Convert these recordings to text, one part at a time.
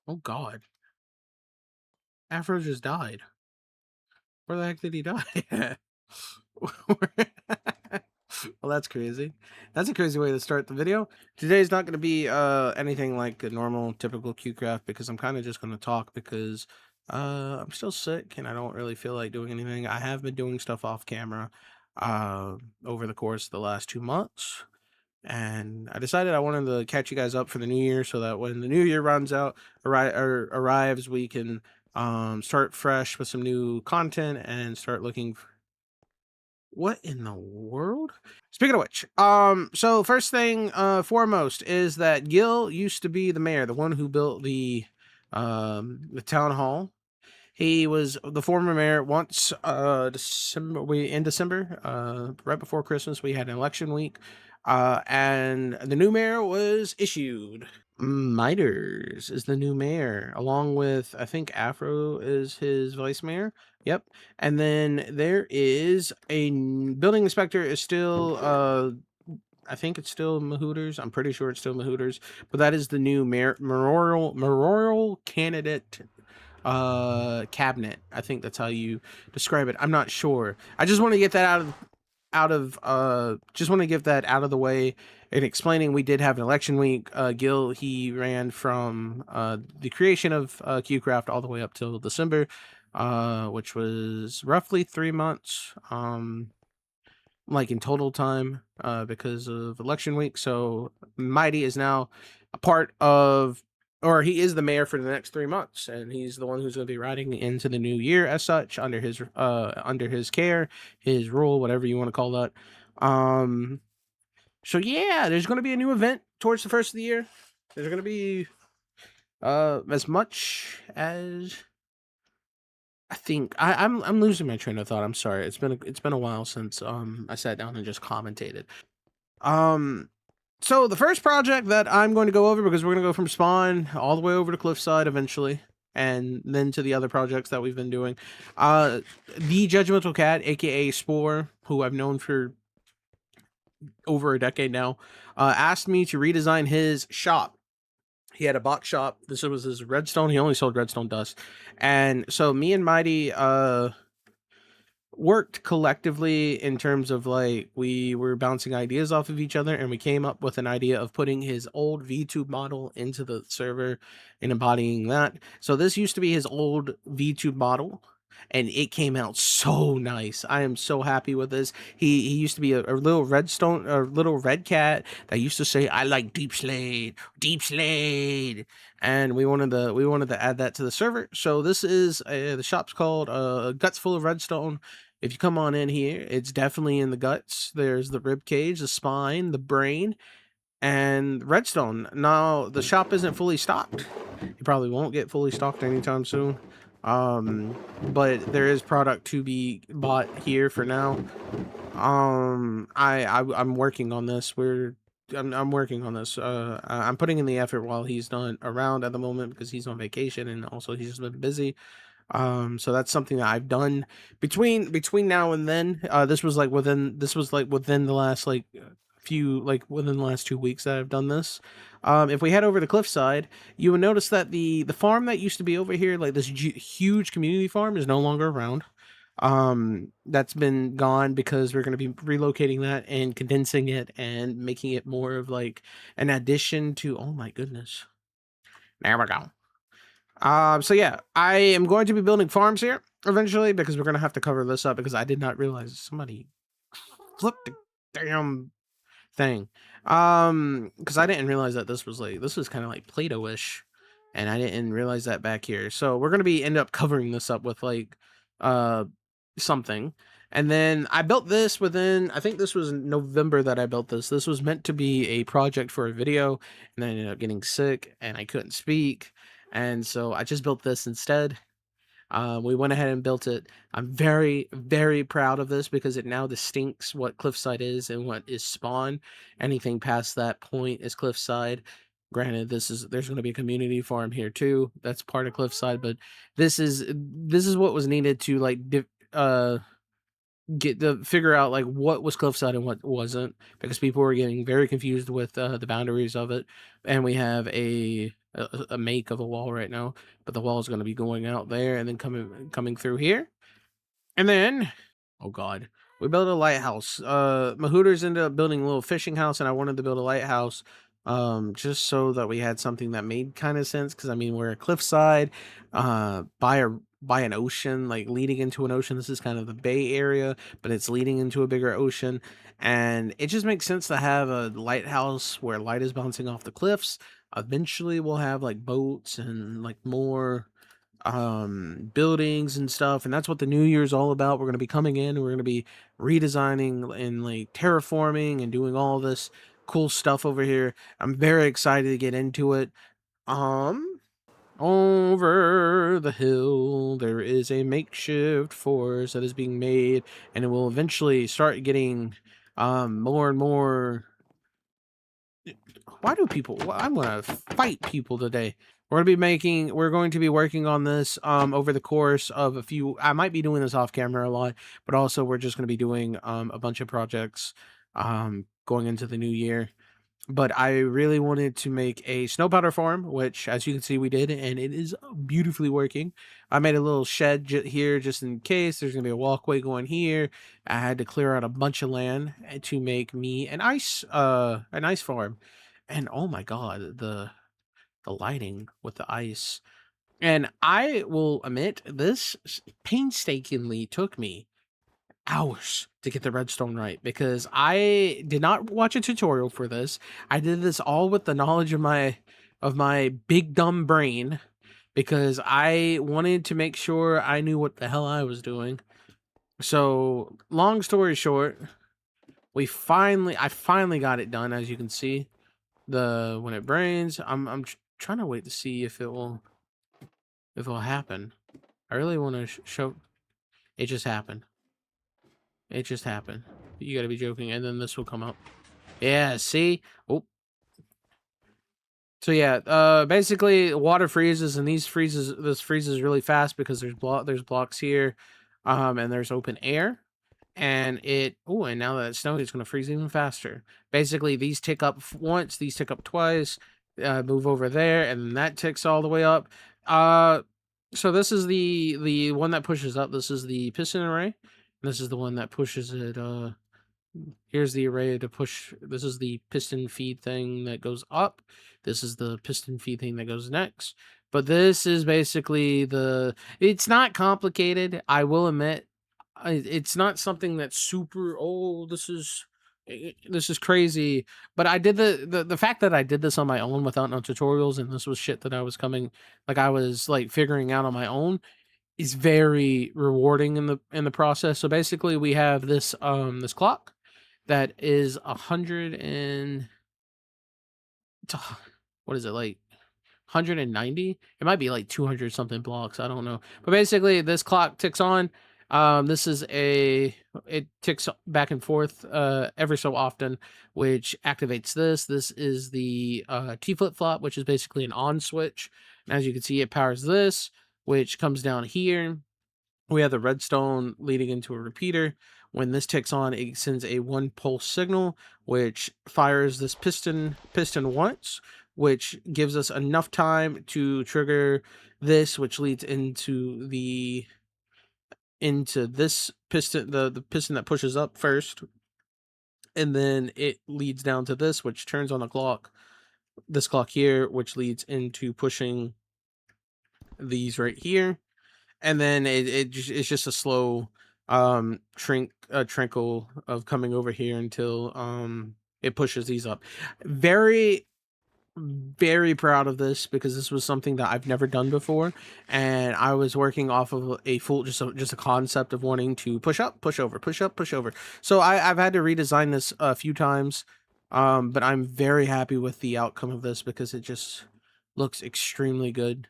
Oh God, Afro just died. Where the heck did he die? Well, that's crazy. That's a crazy way to start the video. Today's not going to be anything like a normal, typical QCraft because I'm kind of just going to talk because I'm still sick and I don't really feel like doing anything. I have been doing stuff off camera uh, over the course of the last 2 months. And I decided I wanted to catch you guys up for the new year so that when the new year runs out arrives, we can start fresh with some new content and start looking. What in the world? Speaking of which, so first thing, foremost is that Gil used to be the mayor, the one who built the town hall. He was the former mayor. Once, in December, right before Christmas, we had an election week, and the new mayor was issued. Miters is the new mayor, along with I think Afro is his vice mayor. Yep, and then there is building inspector is still I think it's still Mahooters. I'm pretty sure it's still Mahooters, but that is the new mayoral candidate cabinet. I think that's how you describe it. I'm not sure. I just want to get that just want to get that out of the way and explaining we did have an election week. Gil, he ran from the creation of QCraft all the way up till December, which was roughly 3 months. Like in total time, because of election week. So Mighty is now a part of, or he is the mayor for the next 3 months, and he's the one who's going to be riding into the new year as such under his care, his rule, whatever you want to call that. So yeah, there's going to be a new event towards the first of the year. There's going to be as much as I think I'm losing my train of thought. I'm sorry. It's been a while since I sat down and just commentated. So the first project that I'm going to go over, because we're going to go from Spawn all the way over to Cliffside eventually, and then to the other projects that we've been doing. The Judgmental Cat, aka Spore, who I've known for over a decade now, asked me to redesign his shop. He had a box shop. This was his redstone. He only sold redstone dust. And so me and Mighty worked collectively in terms of like we were bouncing ideas off of each other, and we came up with an idea of putting his old VTube model into the server and embodying that. So this used to be his old VTube model, and it came out so nice. I am so happy with this. He used to be a little redstone, a little red cat that used to say, "I like deep slade," and we wanted to add that to the server. So this is the shop's called Guts Full of Redstone. If you come on in here, it's definitely in the guts. There's the rib cage, the spine, the brain, and redstone. Now the shop isn't fully stocked. You probably won't get fully stocked anytime soon. But there is product to be bought here for now. I'm working on this. I'm working on this. I'm putting in the effort while he's not around at the moment because he's on vacation and also he's just been busy. So that's something that I've done between now and then. This was like within the last like few like within the last 2 weeks that I've done this. If we head over to Cliffside, you will notice that the farm that used to be over here, like this huge community farm, is no longer around. That's been gone because we're going to be relocating that and condensing it and making it more of like an addition to. Oh my goodness! There we go. So yeah, I am going to be building farms here eventually because we're gonna have to cover this up because I did not realize somebody flipped the damn thing. Because I didn't realize that this was kind of like Play-Doh-ish, and I didn't realize that back here. So we're gonna end up covering this up with like uh something. And then I built this within, I think this was November that I built this. This was meant to be a project for a video, and then I ended up getting sick and I couldn't speak. And so I just built this instead. We went ahead and built it. I'm very, very proud of this because it now distincts what Cliffside is and what is Spawn. Anything past that point is Cliffside. Granted, there's going to be a community farm here too. That's part of Cliffside, but this is what was needed to like get to figure out like what was Cliffside and what wasn't, because people were getting very confused with the boundaries of it. And we have a make of a wall right now, but the wall is going to be going out there and then coming through here, and then, oh god, we built a lighthouse. My hooters ended up building a little fishing house, and I wanted to build a lighthouse, just so that we had something that made kind of sense. Because I mean, we're a cliffside, by an ocean, like leading into an ocean. This is kind of the Bay Area, but it's leading into a bigger ocean, and it just makes sense to have a lighthouse where light is bouncing off the cliffs. Eventually, we'll have like boats and like more buildings and stuff, and that's what the new year's all about. We're going to be coming in, we're going to be redesigning and like terraforming and doing all this cool stuff over here. I'm very excited to get into it. um Over the hill there is a makeshift forest that is being made, and it will eventually start getting more and more. Why do people? I'm gonna fight people today. We're going to be working on this over the course of a few. I might be doing this off camera a lot, but also we're just gonna be doing a bunch of projects going into the new year. But I really wanted to make a snow powder farm, which, as you can see, we did, and it is beautifully working. I made a little shed here just in case. There's gonna be a walkway going here. I had to clear out a bunch of land to make me an ice farm. And oh my god, the lighting with the ice. And I will admit, this painstakingly took me hours to get the redstone right, because I did not watch a tutorial for this. I did this all with the knowledge of my big dumb brain, because I wanted to make sure I knew what the hell I was doing. So, long story short, I finally got it done. As you can see, when it brains, I'm trying to wait to see if it'll happen. I really want to show. It just happened. It just happened. You gotta be joking. And then this will come up. Yeah, see? Oh. So yeah, basically water freezes, and this freezes really fast because there's blocks here, and there's open air, and and now that it's snowing, it's gonna freeze even faster. Basically, these tick up once, these tick up twice, move over there, and then that ticks all the way up. So this is the one that pushes up. This is the piston array. This is the one that pushes it. Here's the array to push. This is the piston feed thing that goes up. This is the piston feed thing that goes next. But this is basically it's not complicated. I will admit, it's not something that's super. Oh, this is crazy. But I did the fact that I did this on my own without no tutorials, and this was shit that I was like figuring out on my own, is very rewarding in the process. So basically, we have this clock that is 100 and what is it, like 190? It might be like 200 something blocks. I don't know. But basically, this clock ticks on. It ticks back and forth every so often, which activates this. This is the T flip flop, which is basically an on switch. And as you can see, it powers this, which comes down here. We have the redstone leading into a repeater. When this ticks on, it sends a one pulse signal, which fires this piston once, which gives us enough time to trigger this, which leads into this piston, the piston that pushes up first, and then it leads down to this, which turns on the clock. This clock here, which leads into pushing these right here, and then it's just a slow trickle of coming over here until it pushes these up. Very very proud of this, because this was something that I've never done before, and I was working off of a full just a concept of wanting to push up, push over, push up, push over. So I've had to redesign this a few times, but I'm very happy with the outcome of this, because it just looks extremely good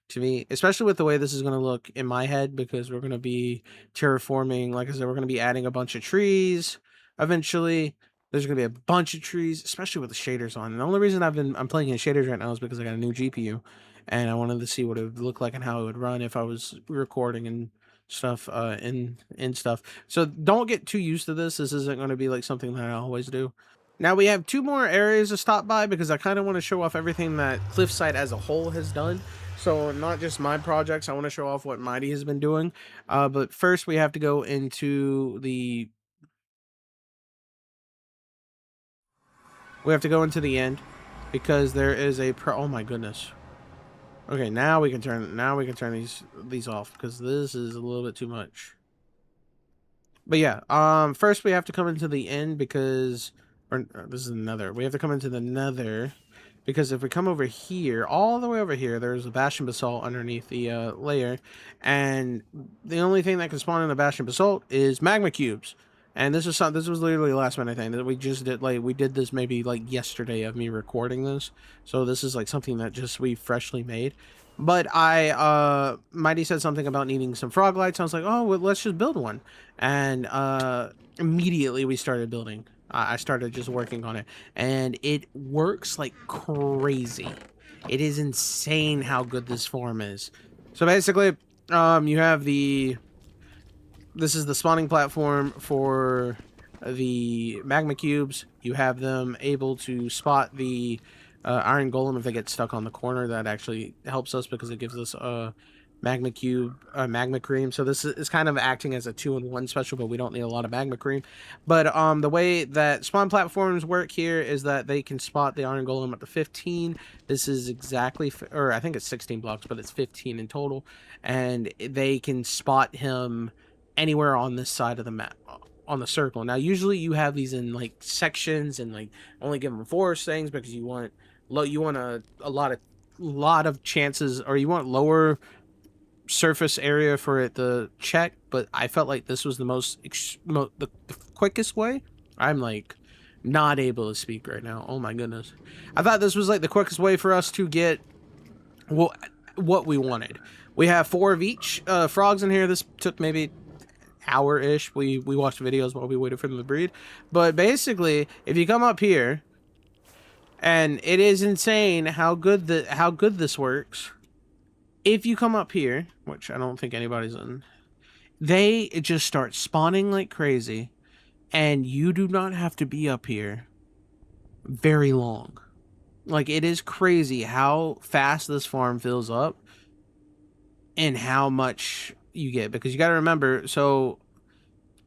to me, especially with the way this is going to look in my head, because we're going to be terraforming. Like I said, we're going to be adding a bunch of trees eventually. There's going to be a bunch of trees, especially with the shaders on. And the only reason I'm playing in shaders right now is because I got a new GPU, and I wanted to see what it would look like and how it would run if I was recording and stuff in stuff. So don't get too used to this. This isn't going to be like something that I always do. Now we have 2 more areas to stop by because I kind of want to show off everything that Cliffside as a whole has done. So not just my projects, I want to show off what Mighty has been doing. But first we have to go into the end because there is a oh my goodness. Okay, now we can turn these off because this is a little bit too much. But yeah, first we have to come into the end because, or this is another. We have to come into the nether because if we come over here, all the way over here, there's a bastion basalt underneath the layer, and the only thing that can spawn in the bastion basalt is magma cubes. And this was literally the last minute thing that we just did. Like we did this maybe like yesterday of me recording this, so this is like something that just we freshly made. But Mighty said something about needing some frog lights. I was like, oh, well, let's just build one. And immediately we started building. I started just working on it, and it works like crazy. It is insane how good this farm is. So basically, you have this is the spawning platform for the magma cubes. You have them able to spot the iron golem if they get stuck on the corner. That actually helps us because it gives us a magma cube, magma cream. So this is kind of acting as a 2-in-1 special, but we don't need a lot of magma cream. But the way that spawn platforms work here is that they can spot the iron golem up to 15. This is exactly, or I think it's 16 blocks, but it's 15 in total, and they can spot him anywhere on this side of the map, on the circle. Now usually you have these in like sections and like only give them forest things because you want a lot of chances, or you want lower surface area for it to check. But I felt like this was the the quickest way. I'm like not able to speak right now. Oh my goodness. I thought this was like the quickest way for us to get what we wanted. We have 4 of each frogs in here. This took maybe hour-ish. We watched videos while we waited for them to breed. But basically, if you come up here, and it is insane how good this works. If you come up here, which I don't think anybody's in, they just start spawning like crazy, and you do not have to be up here very long. Like, it is crazy how fast this farm fills up and how much you get, because you got to remember, so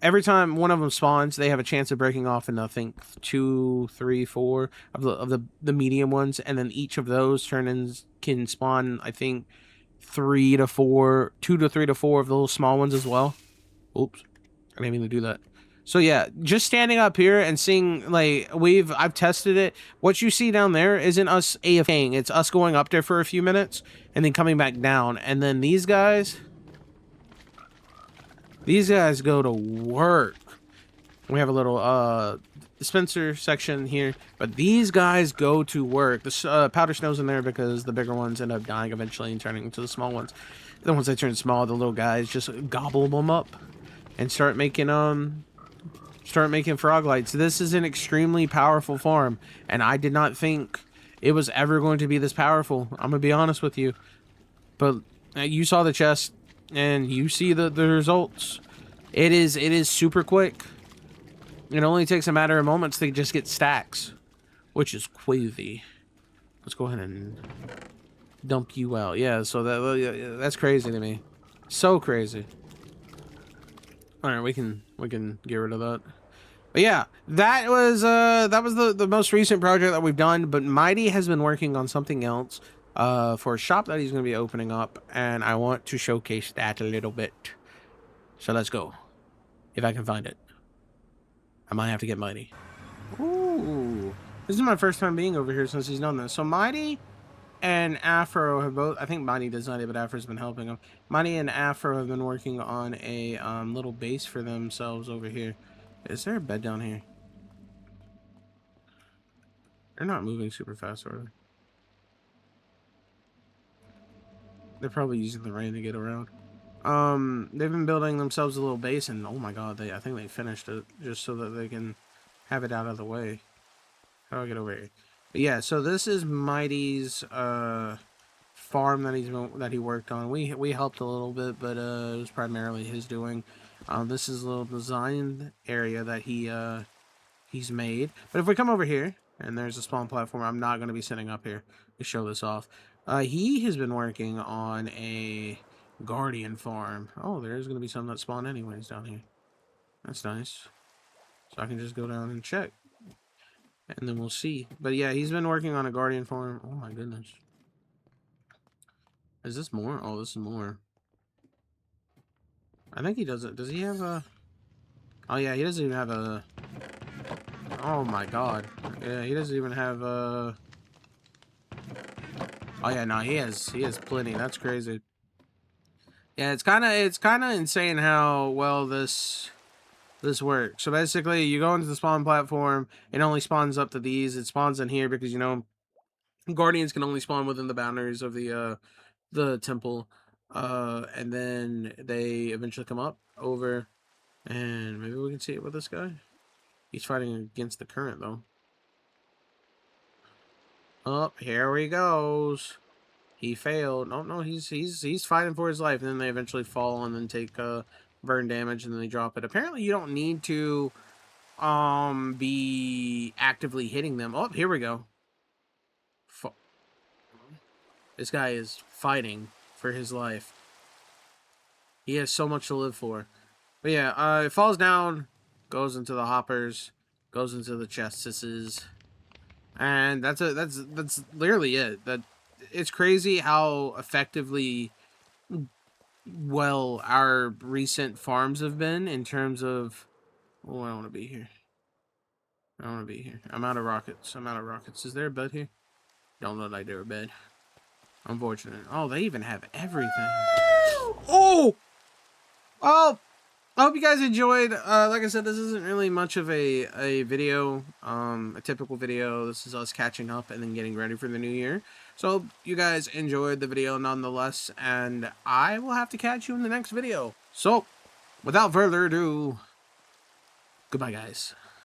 every time one of them spawns, they have a chance of breaking off in, I think, 2, 3, 4 of the medium ones, and then each of those turn-ins can spawn, I think, 3 to 4, 2 to 3 to 4 of the little small ones as well. Oops, I didn't mean to do that. So yeah, just standing up here and seeing, like, I've tested it. What you see down there isn't us AFKing. It's us going up there for a few minutes and then coming back down. And then these guys go to work. We have a little dispenser section here, but these guys go to work. The powder snow's in there because the bigger ones end up dying eventually and turning into the small ones. The ones that turn small, the little guys just gobble them up and start making frog lights. This is an extremely powerful farm, and I did not think it was ever going to be this powerful. I'm gonna be honest with you, but you saw the chest and you see the results. It is super quick. It only takes a matter of moments to just get stacks, which is crazy. Let's go ahead and dump you out. Yeah, so that's crazy to me. So crazy. All right, we can get rid of that. But yeah, that was the most recent project that we've done. But Mighty has been working on something else for a shop that he's going to be opening up, and I want to showcase that a little bit. So let's go, if I can find it. I might have to get Mighty. Ooh, this is my first time being over here since he's done this. So Mighty and Afro have both, I think Mighty designed it, but Afro's been helping him. Mighty and Afro have been working on a little base for themselves over here. Is there a bed down here? They're not moving super fast, are they? They're probably using the rain to get around. They've been building themselves a little base, and oh my god, I think they finished it just so that they can have it out of the way. How do I get over here? But yeah, so this is Mighty's farm that he worked on. We helped a little bit, but it was primarily his doing. This is a little designed area that he he's made. But if we come over here, and there's a spawn platform, I'm not going to be sitting up here to show this off. He has been working on a guardian farm. Oh, there's going to be some that spawn anyways down here. That's nice. So I can just go down and check. And then we'll see. But yeah, he's been working on a guardian farm. Oh my goodness. Is this more? Oh, this is more. I think he does it. Does he have a... Oh yeah, he doesn't even have a... Oh my god. Yeah, he doesn't even have a... Oh yeah, no, he has plenty. That's crazy. Yeah, it's kind of insane how well this works. So basically, you go into the spawn platform, it only spawns up to these. It spawns in here because, you know, guardians can only spawn within the boundaries of the temple. And then they eventually come up over, and maybe we can see it with this guy. He's fighting against the current though. Oh, here he goes. He failed. No, he's fighting for his life, and then they eventually fall and then take burn damage, and then they drop it. Apparently, you don't need to be actively hitting them. Oh, here we go. This guy is fighting for his life. He has so much to live for. But yeah, it falls down, goes into the hoppers, goes into the chestesses, and that's literally it. That it's crazy how effectively well our recent farms have been in terms of... Oh, I don't want to be here. I don't want to be here. I'm out of rockets. Is there a bed here? Don't look like there a bed. Unfortunate. Oh, they even have everything. Oh! Oh! I hope you guys enjoyed. Like I said, this isn't really much of a video, a typical video. This is us catching up and then getting ready for the new year. So you guys enjoyed the video nonetheless, and I will have to catch you in the next video. So, without further ado, goodbye guys.